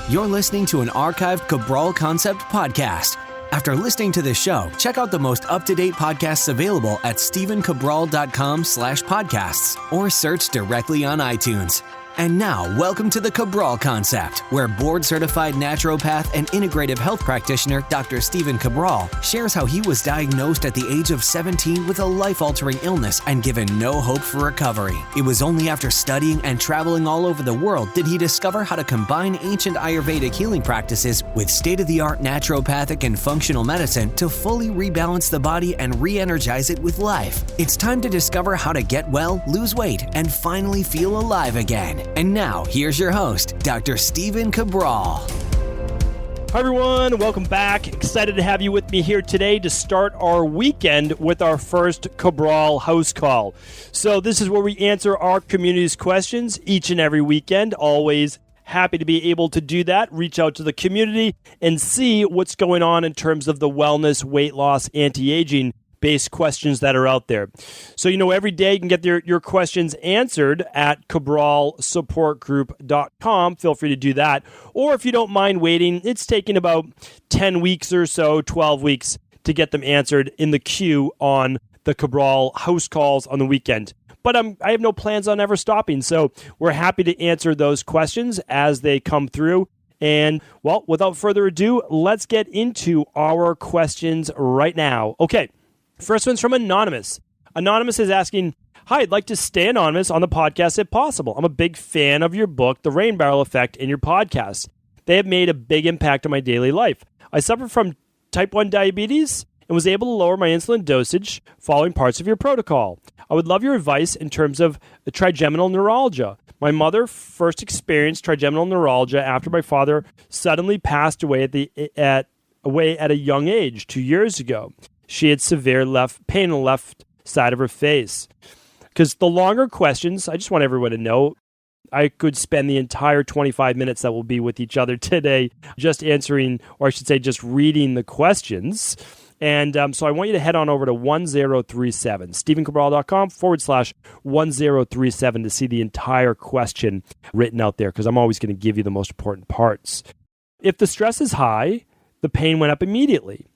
You're listening to an archived Cabral Concept podcast. After listening to this show, check out the most up-to-date podcasts available at stephencabral.com/podcasts or search directly on iTunes. And now, welcome to the Cabral Concept, where board-certified naturopath and integrative health practitioner Dr. Stephen Cabral shares how he was diagnosed at the age of 17 with a life-altering illness and given no hope for recovery. It was only after studying and traveling all over the world did he discover how to combine ancient Ayurvedic healing practices with state-of-the-art naturopathic and functional medicine to fully rebalance the body and re-energize it with life. It's time to discover how to get well, lose weight, and finally feel alive again. And now, here's your host, Dr. Stephen Cabral. Hi, everyone. Welcome back. Excited to have you with me here today to start our weekend with our first Cabral HouseCall. So this is where we answer our community's questions each and every weekend. Always happy to be able to do that. Reach out to the community and see what's going on in terms of the wellness, weight loss, anti-aging based questions that are out there. So, every day you can get your questions answered at cabralsupportgroup.com. Feel free to do that. Or if you don't mind waiting, it's taking about 10 weeks or so, 12 weeks to get them answered in the queue on the Cabral house calls on the weekend. But I have no plans on ever stopping. So we're happy to answer those questions as they come through. And, well, without further ado, let's get into our questions right now. Okay. First one's from Anonymous. Anonymous is asking, hi, I'd like to stay anonymous on the podcast if possible. I'm a big fan of your book, The Rainbarrel Effect, and your podcast. They have made a big impact on my daily life. I suffer from type 1 diabetes and was able to lower my insulin dosage following parts of your protocol. I would love your advice in terms of the trigeminal neuralgia. My mother first experienced trigeminal neuralgia after my father suddenly passed away at a young age 2 years ago. She had severe pain on the left side of her face. Because the longer questions, I just want everyone to know, I could spend the entire 25 minutes that we'll be with each other today just answering, or I should say just reading the questions. And so I want you to head on over to 1037, stephencabral.com/1037 to see the entire question written out there, because I'm always going to give you the most important parts. If the stress is high, the pain went up immediately.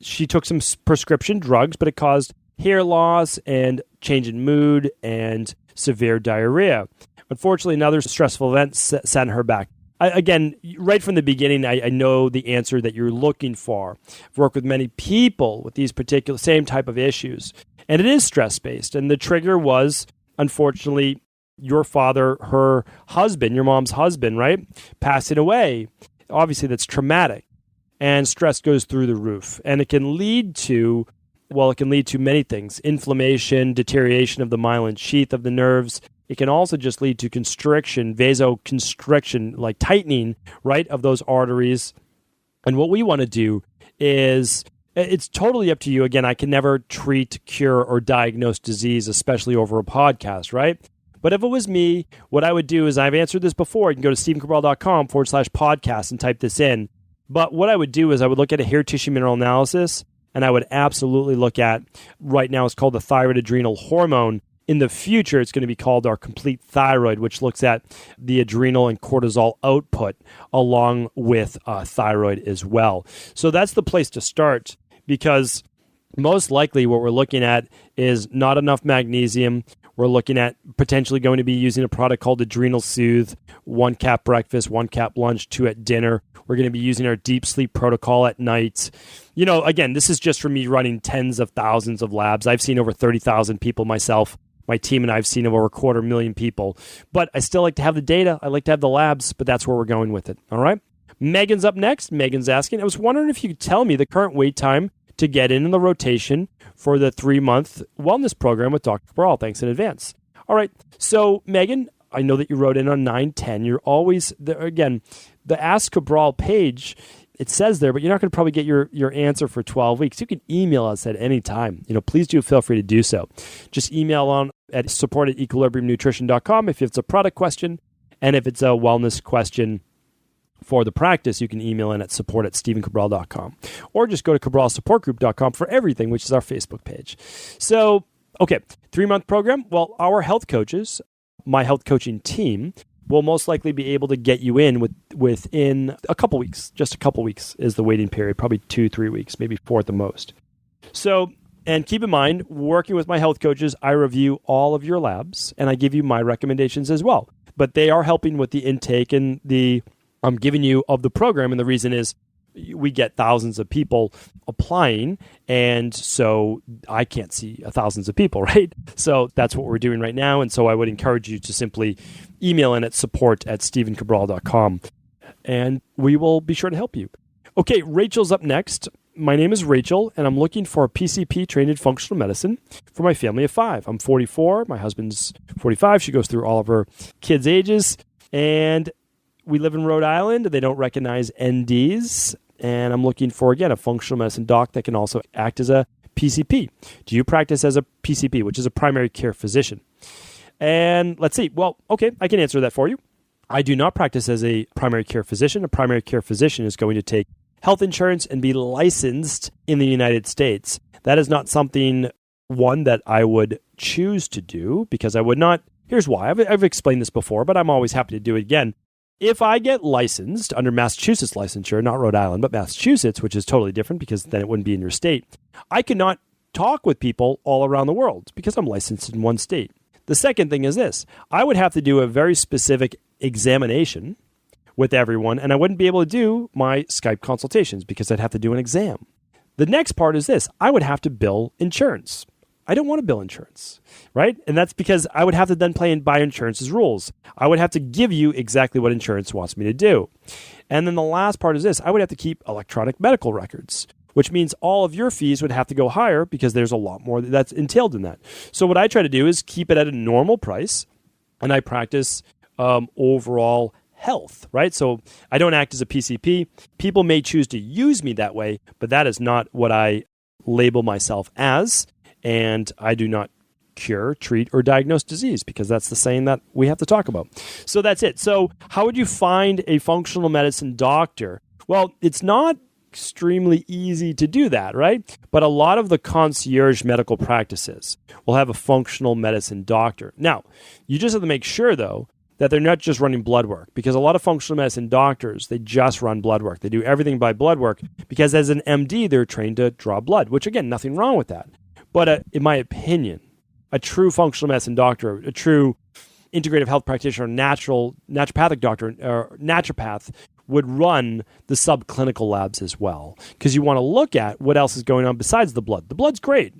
She took some prescription drugs, but it caused hair loss and change in mood and severe diarrhea. Unfortunately, another stressful event sent her back. Again, right from the beginning, I know the answer that you're looking for. I've worked with many people with these particular same type of issues, and it is stress-based. And the trigger was, unfortunately, your father, her husband, your mom's husband, right, passing away. Obviously, that's traumatic. And stress goes through the roof. And it can lead to many things. Inflammation, deterioration of the myelin sheath of the nerves. It can also just lead to constriction, vasoconstriction, like tightening, right, of those arteries. And what we want to do is, it's totally up to you. Again, I can never treat, cure, or diagnose disease, especially over a podcast, right? But if it was me, what I would do is, I've answered this before. You can go to stephencabral.com/podcast and type this in. But what I would do is I would look at a hair tissue mineral analysis, and I would absolutely look at, right now it's called the thyroid adrenal hormone. In the future, it's going to be called our complete thyroid, which looks at the adrenal and cortisol output along with thyroid as well. So that's the place to start, because most likely what we're looking at is not enough magnesium. We're looking at potentially going to be using a product called Adrenal Soothe, 1 cap breakfast, 1 cap lunch, 2 at dinner. We're going to be using our deep sleep protocol at night. Again, this is just from me running tens of thousands of labs. I've seen over 30,000 people myself. My team and I have seen over 250,000 people. But I still like to have the data. I like to have the labs, but that's where we're going with it. All right? Megan's up next. Megan's asking, I was wondering if you could tell me the current wait time to get in the rotation for the 3-month wellness program with Dr. Cabral. Thanks in advance. All right. So, Megan, I know that you wrote in on 9/10. You're always, again, the Ask Cabral page, it says there, but you're not going to probably get your answer for 12 weeks. You can email us at any time. Please do feel free to do so. Just email on at support@equilibriumnutrition.com if it's a product question, and if it's a wellness question for the practice, you can email in at support@stephencabral.com, or just go to cabralsupportgroup.com for everything, which is our Facebook page. So, okay, 3-month program. Well, our health coaches, my health coaching team, we'll most likely be able to get you in within a couple weeks. Just a couple weeks is the waiting period, probably 2-3 weeks, maybe 4 at the most. So, and keep in mind, working with my health coaches, I review all of your labs and I give you my recommendations as well. But they are helping with the intake and I'm giving you of the program. And the reason is we get thousands of people applying. And so I can't see thousands of people, right? So that's what we're doing right now. And so I would encourage you to simply email in at support@stephencabral.com and we will be sure to help you. Okay, Rachel's up next. My name is Rachel, and I'm looking for a PCP trained in functional medicine for my family of 5. I'm 44. My husband's 45. She goes through all of her kids' ages. And we live in Rhode Island. They don't recognize NDs. And I'm looking for, again, a functional medicine doc that can also act as a PCP. Do you practice as a PCP, which is a primary care physician? And let's see. Well, okay, I can answer that for you. I do not practice as a primary care physician. A primary care physician is going to take health insurance and be licensed in the United States. That is not something, one, that I would choose to do because I would not. Here's why. I've explained this before, but I'm always happy to do it again. If I get licensed under Massachusetts licensure, not Rhode Island, but Massachusetts, which is totally different because then it wouldn't be in your state, I cannot talk with people all around the world because I'm licensed in one state. The second thing is this. I would have to do a very specific examination with everyone, and I wouldn't be able to do my Skype consultations because I'd have to do an exam. The next part is this. I would have to bill insurance. I don't want to bill insurance, right? And that's because I would have to then play by insurance's rules. I would have to give you exactly what insurance wants me to do. And then the last part is this. I would have to keep electronic medical records, which means all of your fees would have to go higher because there's a lot more that's entailed in that. So what I try to do is keep it at a normal price, and I practice overall health, right? So I don't act as a PCP. People may choose to use me that way, but that is not what I label myself as. And I do not cure, treat, or diagnose disease because that's the saying that we have to talk about. So that's it. So how would you find a functional medicine doctor? Well, it's not extremely easy to do that, right? But a lot of the concierge medical practices will have a functional medicine doctor. Now, you just have to make sure, though, that they're not just running blood work because a lot of functional medicine doctors, they just run blood work. They do everything by blood work because as an MD, they're trained to draw blood, which again, nothing wrong with that. But in my opinion, a true functional medicine doctor, a true integrative health practitioner, naturopathic doctor, or naturopath would run the subclinical labs as well because you want to look at what else is going on besides the blood. The blood's great,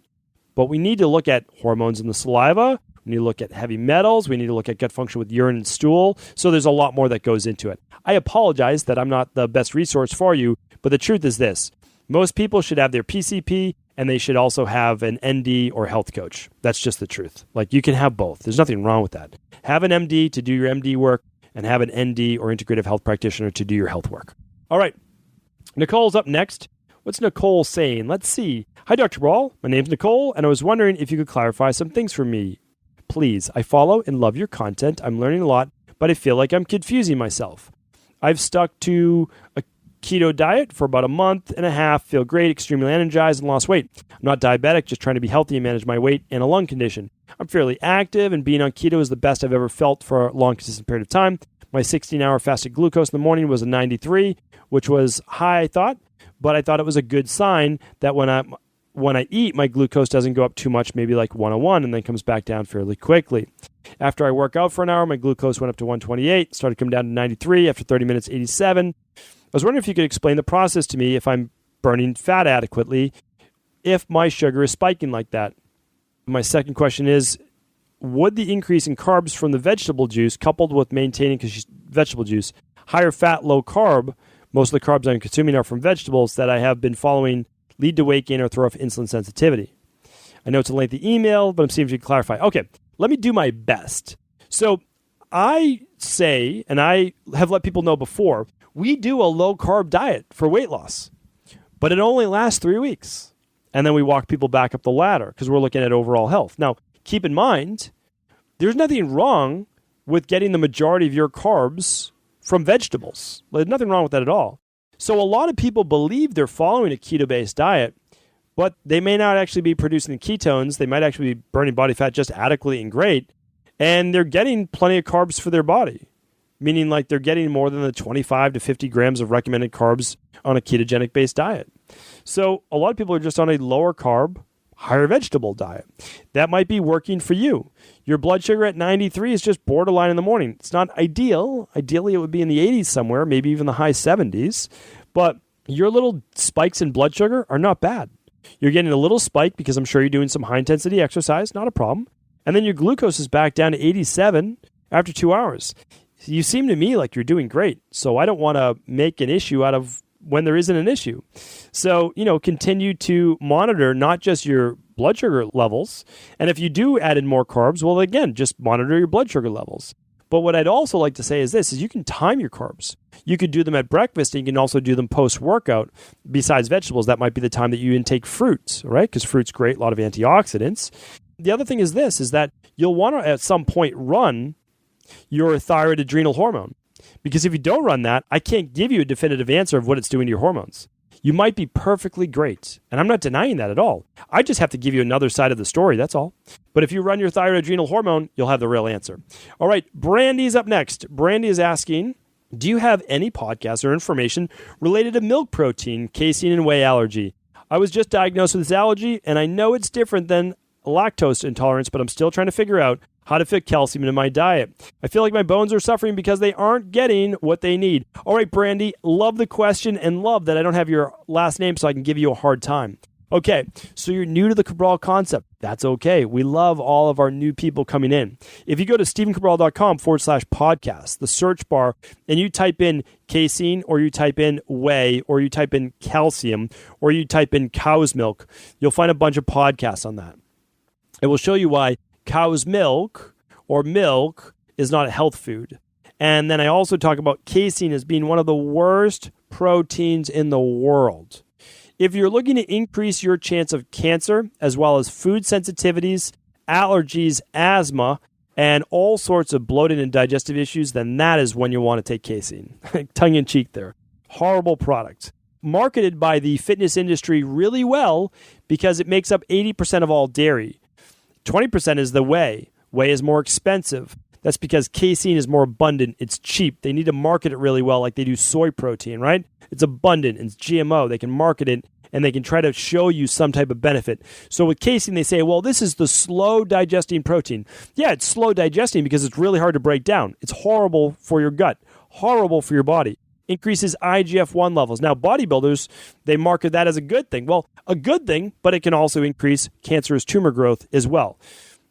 but we need to look at hormones in the saliva. We need to look at heavy metals. We need to look at gut function with urine and stool. So there's a lot more that goes into it. I apologize that I'm not the best resource for you, but the truth is this. Most people should have their PCP and they should also have an ND or health coach. That's just the truth. Like you can have both. There's nothing wrong with that. Have an MD to do your MD work and have an ND or integrative health practitioner to do your health work. All right. Nicole's up next. What's Nicole saying? Let's see. Hi, Dr. Brawl. My name's Nicole, and I was wondering if you could clarify some things for me. Please, I follow and love your content. I'm learning a lot, but I feel like I'm confusing myself. I've stuck to a keto diet for about a month and a half, feel great, extremely energized, and lost weight. I'm not diabetic, just trying to be healthy and manage my weight and a lung condition. I'm fairly active, and being on keto is the best I've ever felt for a long, consistent period of time. My 16-hour fasted glucose in the morning was a 93, which was high, I thought, but I thought it was a good sign that when I eat, my glucose doesn't go up too much, maybe like 101, and then comes back down fairly quickly. After I work out for an hour, my glucose went up to 128, started to come down to 93, after 30 minutes, 87. I was wondering if you could explain the process to me if I'm burning fat adequately, if my sugar is spiking like that. My second question is, would the increase in carbs from the vegetable juice, coupled with maintaining vegetable juice, higher fat, low carb, most of the carbs I'm consuming are from vegetables that I have been following, lead to weight gain or throw off insulin sensitivity? I know it's a lengthy email, but I'm seeing if you can clarify. Okay, let me do my best. So I say, and I have let people know before, we do a low-carb diet for weight loss, but it only lasts 3 weeks. And then we walk people back up the ladder because we're looking at overall health. Now, keep in mind, there's nothing wrong with getting the majority of your carbs from vegetables. There's nothing wrong with that at all. So a lot of people believe they're following a keto-based diet, but they may not actually be producing ketones. They might actually be burning body fat just adequately and great, and they're getting plenty of carbs for their body. meaning like they're getting more than the 25 to 50 grams of recommended carbs on a ketogenic-based diet. So a lot of people are just on a lower carb, higher vegetable diet. That might be working for you. Your blood sugar at 93 is just borderline in the morning. It's not ideal. Ideally, it would be in the 80s somewhere, maybe even the high 70s. But your little spikes in blood sugar are not bad. You're getting a little spike because I'm sure you're doing some high-intensity exercise, not a problem. And then your glucose is back down to 87 after 2 hours. You seem to me like you're doing great. So I don't want to make an issue out of when there isn't an issue. So, continue to monitor not just your blood sugar levels. And if you do add in more carbs, well, again, just monitor your blood sugar levels. But what I'd also like to say is this, is you can time your carbs. You could do them at breakfast, and you can also do them post-workout. Besides vegetables, that might be the time that you intake fruits, right? Because fruit's great, a lot of antioxidants. The other thing is this, is that you'll want to, at some point, run your thyroid adrenal hormone. Because if you don't run that, I can't give you a definitive answer of what it's doing to your hormones. You might be perfectly great, and I'm not denying that at all. I just have to give you another side of the story, that's all. But if you run your thyroid adrenal hormone, you'll have the real answer. All right, Brandy's up next. Brandy is asking, do you have any podcasts or information related to milk protein, casein, and whey allergy? I was just diagnosed with this allergy, and I know it's different than lactose intolerance, but I'm still trying to figure out how to fit calcium into my diet. I feel like my bones are suffering because they aren't getting what they need. All right, Brandy, love the question and love that I don't have your last name so I can give you a hard time. Okay, so you're new to the Cabral concept. That's okay. We love all of our new people coming in. If you go to stephencabral.com/podcast, the search bar, and you type in casein, or you type in whey, or you type in calcium, or you type in cow's milk, you'll find a bunch of podcasts on that. It will show you why cow's milk or milk is not a health food. And then I also talk about casein as being one of the worst proteins in the world. If you're looking to increase your chance of cancer, as well as food sensitivities, allergies, asthma, and all sorts of bloating and digestive issues, then that is when you want to take casein. Tongue in cheek there. Horrible product. Marketed by the fitness industry really well because it makes up 80% of all dairy. 20% is the whey. Whey is more expensive. That's because casein is more abundant. It's cheap. They need to market it really well like they do soy protein, right? It's abundant. It's GMO. They can market it and they can try to show you some type of benefit. So with casein, they say, well, this is the slow digesting protein. Yeah, it's slow digesting because it's really hard to break down. It's horrible for your gut, horrible for your body. Increases IGF-1 levels. Now, bodybuilders, they market that as a good thing. Well, a good thing, but it can also increase cancerous tumor growth as well.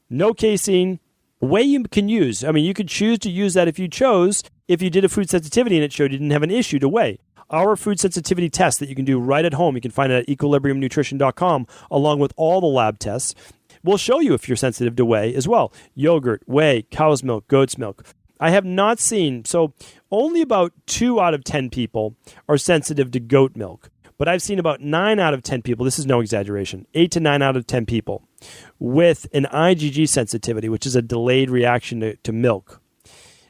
No casein. Whey you can use. I mean, you could choose to use that if you chose, if you did a food sensitivity and it showed you didn't have an issue to whey. Our food sensitivity test that you can do right at home, you can find it at equilibriumnutrition.com, along with all the lab tests, will show you if you're sensitive to whey as well. Yogurt, whey, cow's milk, goat's milk. I have not seen, so only about 2 out of 10 people are sensitive to goat milk. But I've seen about 9 out of 10 people, this is no exaggeration, 8 to 9 out of 10 people with an IgG sensitivity, which is a delayed reaction to milk,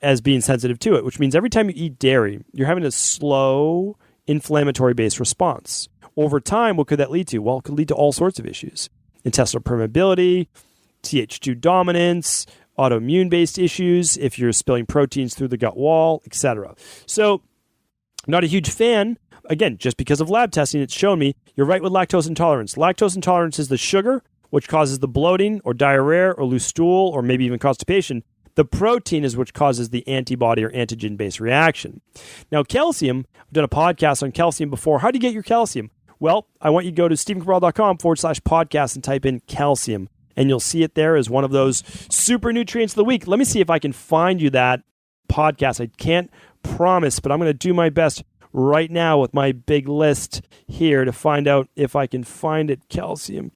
as being sensitive to it, which means every time you eat dairy, you're having a slow inflammatory-based response. Over time, what could that lead to? Well, it could lead to all sorts of issues. Intestinal permeability, Th2 dominance, autoimmune-based issues, if you're spilling proteins through the gut wall, etc. So, not a huge fan. Again, just because of lab testing, it's shown me you're right with lactose intolerance. Lactose intolerance is the sugar, which causes the bloating or diarrhea or loose stool or maybe even constipation. The protein is which causes the antibody or antigen-based reaction. Now, calcium, I've done a podcast on calcium before. How do you get your calcium? Well, I want you to go to stephencabral.com/podcast and type in calcium. And you'll see it there as one of those super nutrients of the week. Let me see if I can find you that podcast. I can't promise, but I'm going to do my best right now with my big list here to find out if I can find it. Calcium.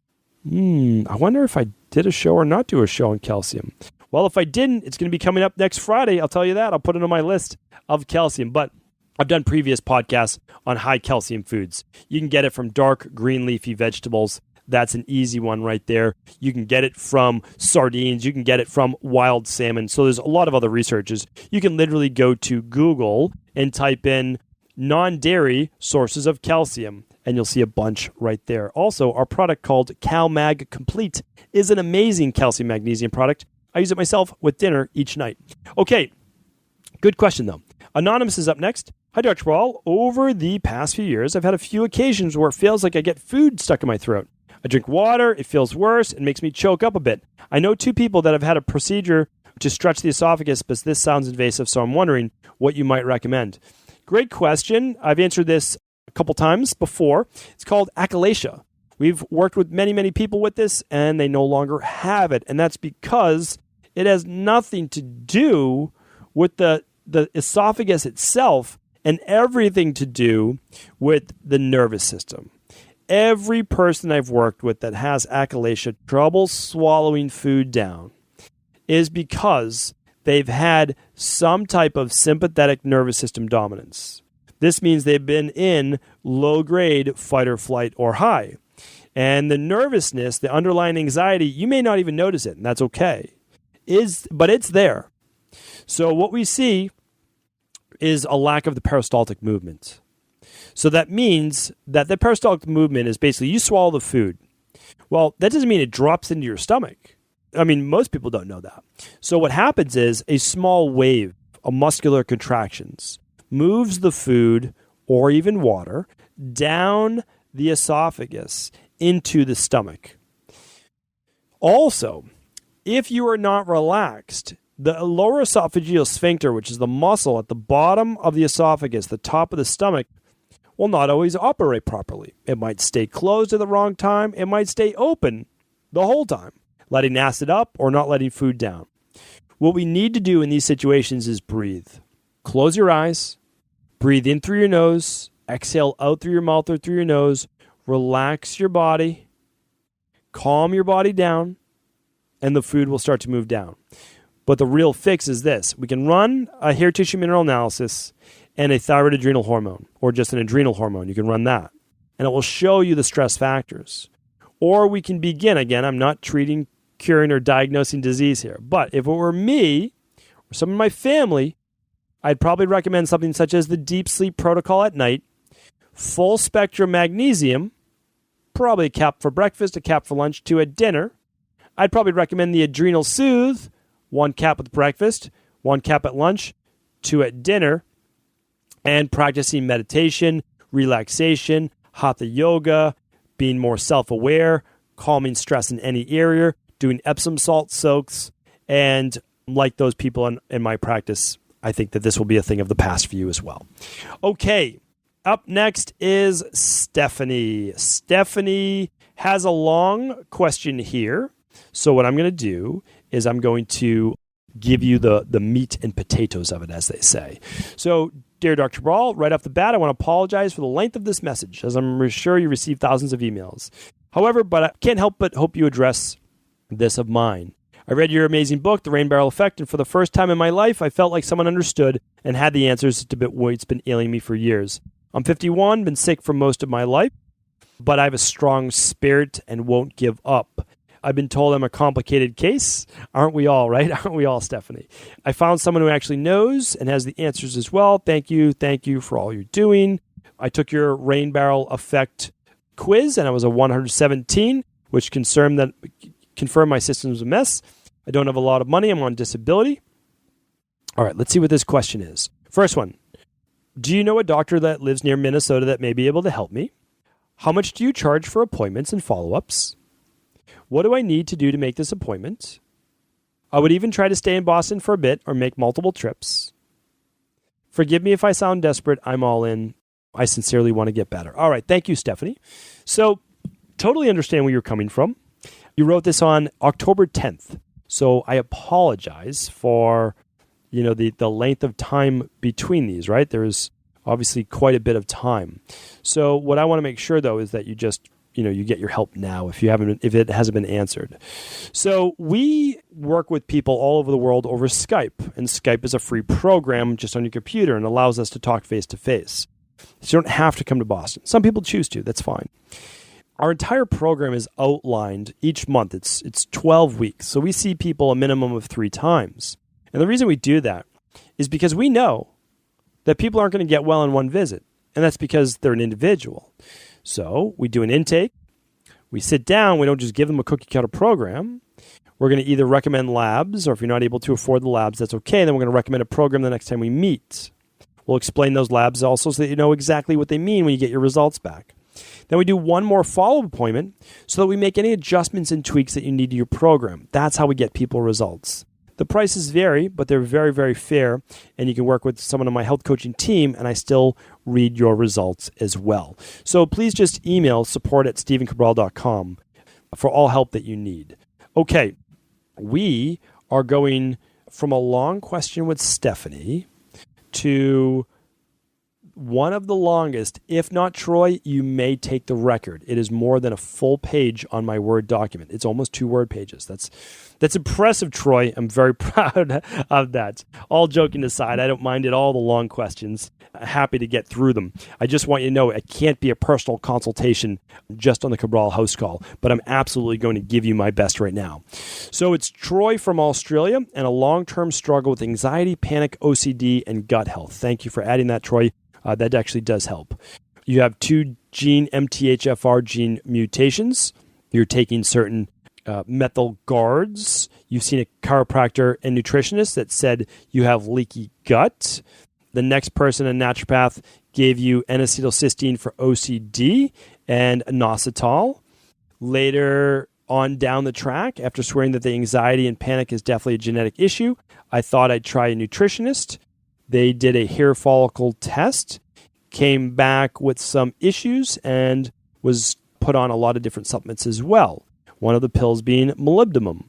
I wonder if I did a show or not do a show on calcium. Well, if I didn't, it's going to be coming up next Friday. I'll tell you that. I'll put it on my list of calcium. But I've done previous podcasts on high calcium foods. You can get it from dark green leafy vegetables. That's an easy one right there. You can get it from sardines. You can get it from wild salmon. So there's a lot of other researches. You can literally go to Google and type in non-dairy sources of calcium, and you'll see a bunch right there. Also, our product called CalMag Complete is an amazing calcium magnesium product. I use it myself with dinner each night. Okay, Good question, though. Anonymous is up next. Hi, Dr. Ball. Over the past few years, I've had a few occasions where it feels like I get food stuck in my throat. I drink water, it feels worse, it makes me choke up a bit. I know 2 people that have had a procedure to stretch the esophagus, but this sounds invasive, so I'm wondering what you might recommend. Great question. I've answered this a couple times before. It's called achalasia. We've worked with many, many people with this, and they no longer have it. And that's because it has nothing to do with the esophagus itself and everything to do with the nervous system. Every person I've worked with that has achalasia, trouble swallowing food down, is because they've had some type of sympathetic nervous system dominance. This means they've been in low-grade fight or flight or high. And the nervousness, the underlying anxiety, you may not even notice it, and that's okay. But it's there. So what we see is a lack of the peristaltic movement. So that means that the peristaltic movement is basically you swallow the food. Well, that doesn't mean it drops into your stomach. I mean, most people don't know that. So what happens is a small wave of muscular contractions moves the food or even water down the esophagus into the stomach. Also, if you are not relaxed, the lower esophageal sphincter, which is the muscle at the bottom of the esophagus, the top of the stomach, will not always operate properly. It might stay closed at the wrong time. It might stay open the whole time, letting acid up or not letting food down. What we need to do in these situations is breathe. Close your eyes, breathe in through your nose, exhale out through your mouth or through your nose, relax your body, calm your body down, and the food will start to move down. But the real fix is this. We can run a hair tissue mineral analysis and a thyroid adrenal hormone, or just an adrenal hormone. You can run that, and it will show you the stress factors. Or we can begin, again, I'm not treating, curing, or diagnosing disease here, but if it were me or some of my family, I'd probably recommend something such as the deep sleep protocol at night, full spectrum magnesium, probably a cap for breakfast, a cap for lunch, 2 at dinner. I'd probably recommend the Adrenal Soothe, 1 cap with breakfast, 1 cap at lunch, 2 at dinner, and practicing meditation, relaxation, hatha yoga, being more self-aware, calming stress in any area, doing Epsom salt soaks, and like those people in my practice, I think that this will be a thing of the past for you as well. Okay, up next is Stephanie. Stephanie has a long question here. So what I'm going to do is I'm going to give you the meat and potatoes of it, as they say. So, dear Dr. Ball, right off the bat, I want to apologize for the length of this message, as I'm sure you received thousands of emails. However, but I can't help but hope you address this of mine. I read your amazing book, The Rainbarrel Effect, and for the first time in my life, I felt like someone understood and had the answers to what's been ailing me for years. I'm 51, been sick for most of my life, but I have a strong spirit and won't give up. I've been told I'm a complicated case. Aren't we all, right? Aren't we all, Stephanie? I found someone who actually knows and has the answers as well. Thank you for all you're doing. I took your Rainbarrel Effect quiz, and I was a 117, which confirmed my system's a mess. I don't have a lot of money. I'm on disability. All right, let's see what this question is. First one. Do you know a doctor that lives near Minnesota that may be able to help me? How much do you charge for appointments and follow-ups? What do I need to do to make this appointment? I would even try to stay in Boston for a bit or make multiple trips. Forgive me if I sound desperate. I'm all in. I sincerely want to get better. All right. Thank you, Stephanie. So, totally understand where you're coming from. You wrote this on October 10th. So, I apologize for, the length of time between these, right? There's obviously quite a bit of time. So, what I want to make sure, though, is that you just you get your help now if it hasn't been answered. So we work with people all over the world over Skype, and Skype is a free program just on your computer and allows us to talk face to face. So you don't have to come to Boston. Some people choose to. That's fine. Our entire program is outlined each month. It's 12 weeks. So we see people a minimum of 3 times. And the reason we do that is because we know that people aren't going to get well in one visit. And that's because they're an individual. So we do an intake, we sit down, we don't just give them a cookie cutter program. We're going to either recommend labs, or if you're not able to afford the labs, that's okay. Then we're going to recommend a program the next time we meet. We'll explain those labs also so that you know exactly what they mean when you get your results back. Then we do one more follow-up appointment so that we make any adjustments and tweaks that you need to your program. That's how we get people results. The prices vary, but they're very, very fair, and you can work with someone on my health coaching team, and I still read your results as well. So please just email support@stephencabral.com for all help that you need. Okay, we are going from a long question with Stephanie to one of the longest. If not, Troy, you may take the record. It is more than a full page on my Word document. It's almost 2 Word pages. That's impressive, Troy. I'm very proud of that. All joking aside, I don't mind at all the long questions. Happy to get through them. I just want you to know it can't be a personal consultation just on the Cabral HouseCall, but I'm absolutely going to give you my best right now. So it's Troy from Australia and a long-term struggle with anxiety, panic, OCD, and gut health. Thank you for adding that, Troy. That actually does help. You have 2 MTHFR gene mutations. You're taking certain methyl guards. You've seen a chiropractor and nutritionist that said you have leaky gut. The next person, a naturopath, gave you N-acetylcysteine for OCD and inositol. Later on down the track, after swearing that the anxiety and panic is definitely a genetic issue, I thought I'd try a nutritionist. They did a hair follicle test, came back with some issues, and was put on a lot of different supplements as well. One of the pills being molybdenum.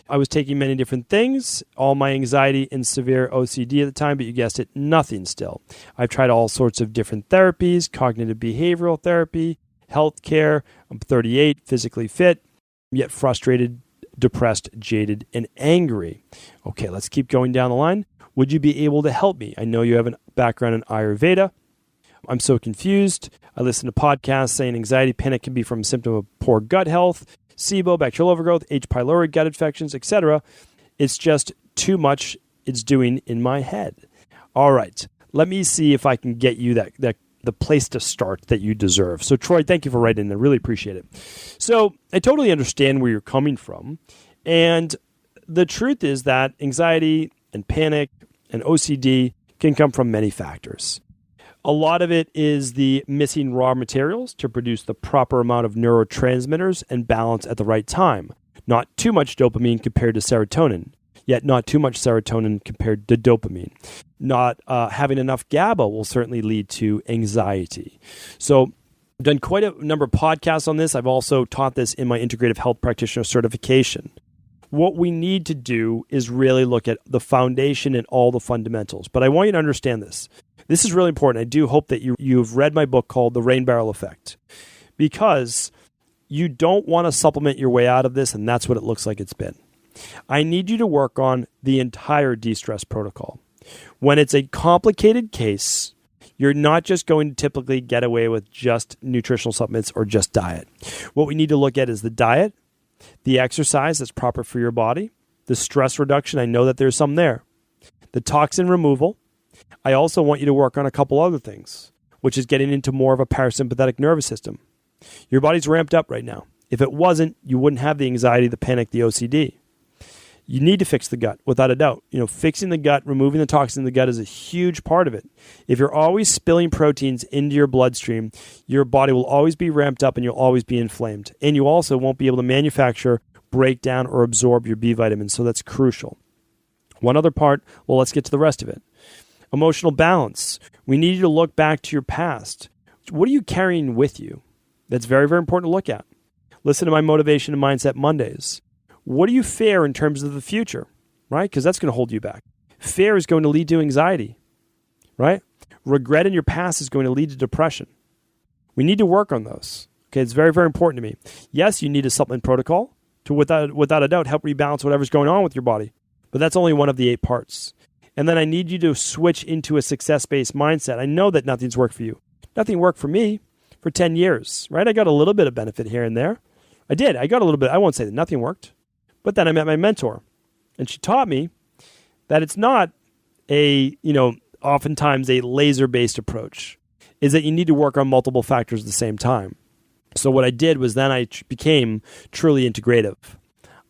I was taking many different things, all my anxiety and severe OCD at the time, but you guessed it, nothing still. I've tried all sorts of different therapies, cognitive behavioral therapy, healthcare. I'm 38, physically fit, yet frustrated, depressed, jaded, and angry. Okay, let's keep going down the line. Would you be able to help me? I know you have a background in Ayurveda. I'm so confused. I listen to podcasts saying anxiety, panic can be from a symptom of poor gut health, SIBO, bacterial overgrowth, H. pylori, gut infections, etc. It's just too much it's doing in my head. All right, let me see if I can get you the place to start that you deserve. So Troy, thank you for writing in. I really appreciate it. So I totally understand where you're coming from. And the truth is that anxiety and panic and OCD can come from many factors. A lot of it is the missing raw materials to produce the proper amount of neurotransmitters and balance at the right time. Not too much dopamine compared to serotonin, yet not too much serotonin compared to dopamine. Not having enough GABA will certainly lead to anxiety. So I've done quite a number of podcasts on this. I've also taught this in my integrative health practitioner certification. What we need to do is really look at the foundation and all the fundamentals. But I want you to understand this. This is really important. I do hope that you've read my book called The Rainbarrel Effect, because you don't want to supplement your way out of this, and that's what it looks like it's been. I need you to work on the entire de-stress protocol. When it's a complicated case, you're not just going to typically get away with just nutritional supplements or just diet. What we need to look at is the diet, the exercise that's proper for your body, the stress reduction, I know that there's some there, the toxin removal. I also want you to work on a couple other things, which is getting into more of a parasympathetic nervous system. Your body's ramped up right now. If it wasn't, you wouldn't have the anxiety, the panic, the OCD. You need to fix the gut, without a doubt. Fixing the gut, removing the toxin in the gut is a huge part of it. If you're always spilling proteins into your bloodstream, your body will always be ramped up and you'll always be inflamed. And you also won't be able to manufacture, break down, or absorb your B vitamins, so that's crucial. One other part, well, let's get to the rest of it. Emotional balance. We need you to look back to your past. What are you carrying with you? That's very, very important to look at. Listen to my Motivation and Mindset Mondays. What do you fear in terms of the future, right? Because that's going to hold you back. Fear is going to lead to anxiety, right? Regret in your past is going to lead to depression. We need to work on those. Okay, it's very, very important to me. Yes, you need a supplement protocol to, without a doubt, help rebalance whatever's going on with your body. But that's only one of the 8 parts. And then I need you to switch into a success-based mindset. I know that nothing's worked for you. Nothing worked for me for 10 years, right? I got a little bit of benefit here and there. I did. I got a little bit. I won't say that nothing worked. But then I met my mentor, and she taught me that it's not oftentimes a laser-based approach, is that you need to work on multiple factors at the same time. So what I did was then I became truly integrative.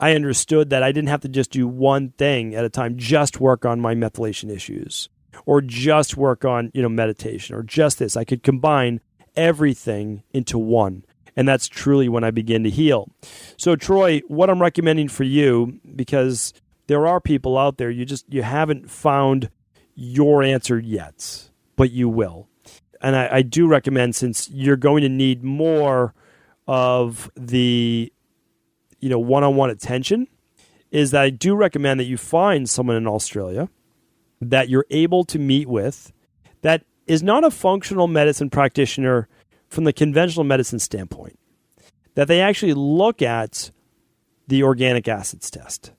I understood that I didn't have to just do one thing at a time, just work on my methylation issues, or just work on, meditation, or just this. I could combine everything into one. And that's truly when I begin to heal. So Troy, what I'm recommending for you, because there are people out there, you haven't found your answer yet, but you will. And I do recommend, since you're going to need more of the, one-on-one attention, is that I do recommend that you find someone in Australia that you're able to meet with that is not a functional medicine practitioner from the conventional medicine standpoint, that they actually look at the organic acids test,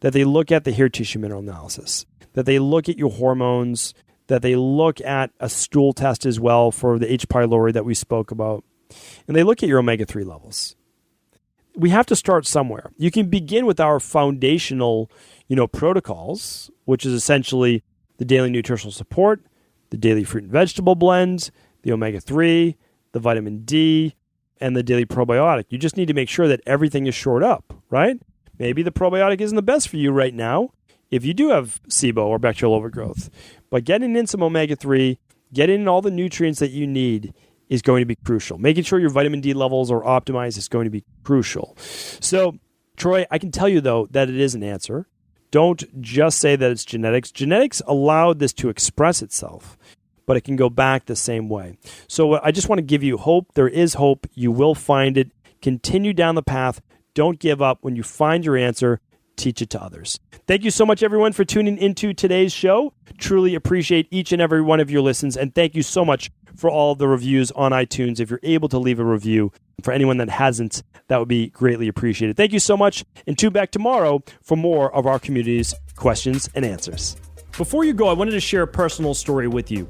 that they look at the hair tissue mineral analysis, that they look at your hormones, that they look at a stool test as well for the H. pylori that we spoke about, and they look at your omega-3 levels. We have to start somewhere. You can begin with our foundational, protocols, which is essentially the daily nutritional support, the daily fruit and vegetable blend, the omega-3, the vitamin D, and the daily probiotic. You just need to make sure that everything is shored up, right? Maybe the probiotic isn't the best for you right now if you do have SIBO or bacterial overgrowth. But getting in some omega-3, getting in all the nutrients that you need is going to be crucial. Making sure your vitamin D levels are optimized is going to be crucial. So, Troy, I can tell you, though, that it is an answer. Don't just say that it's genetics. Genetics allowed this to express itself, but it can go back the same way. So I just want to give you hope. There is hope. You will find it. Continue down the path. Don't give up. When you find your answer, teach it to others. Thank you so much, everyone, for tuning into today's show. Truly appreciate each and every one of your listens, and thank you so much for all the reviews on iTunes. If you're able to leave a review, for anyone that hasn't, that would be greatly appreciated. Thank you so much, and tune back tomorrow for more of our community's questions and answers. Before you go, I wanted to share a personal story with you.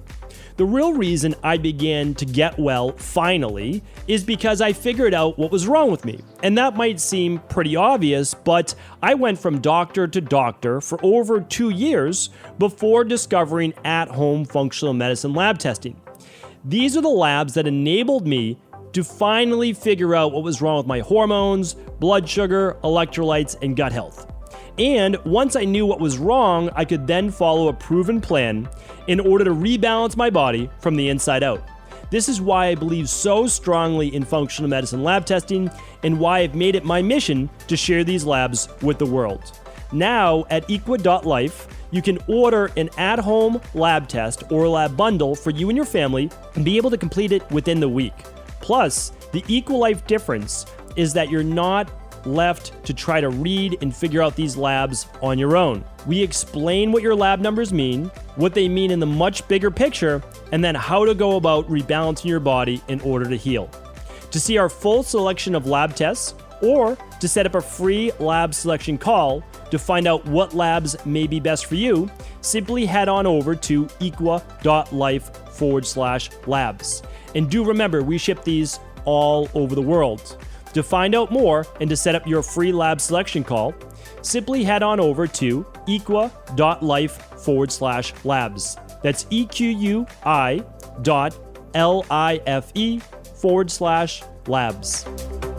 The real reason I began to get well finally is because I figured out what was wrong with me. And that might seem pretty obvious, but I went from doctor to doctor for over 2 years before discovering at-home functional medicine lab testing. These are the labs that enabled me to finally figure out what was wrong with my hormones, blood sugar, electrolytes, and gut health. And once I knew what was wrong, I could then follow a proven plan in order to rebalance my body from the inside out. This is why I believe so strongly in functional medicine lab testing, and why I've made it my mission to share these labs with the world. Now at equa.life, you can order an at-home lab test or lab bundle for you and your family and be able to complete it within the week. Plus, the EquaLife difference is that you're not left to try to read and figure out these labs on your own. We explain what your lab numbers mean, what they mean in the much bigger picture, and then how to go about rebalancing your body in order to heal. To see our full selection of lab tests, or to set up a free lab selection call to find out what labs may be best for you, simply head on over to equa.life/labs. And do remember, we ship these all over the world. To find out more and to set up your free lab selection call, simply head on over to equa.life/labs. That's EQUI.LIFE/labs.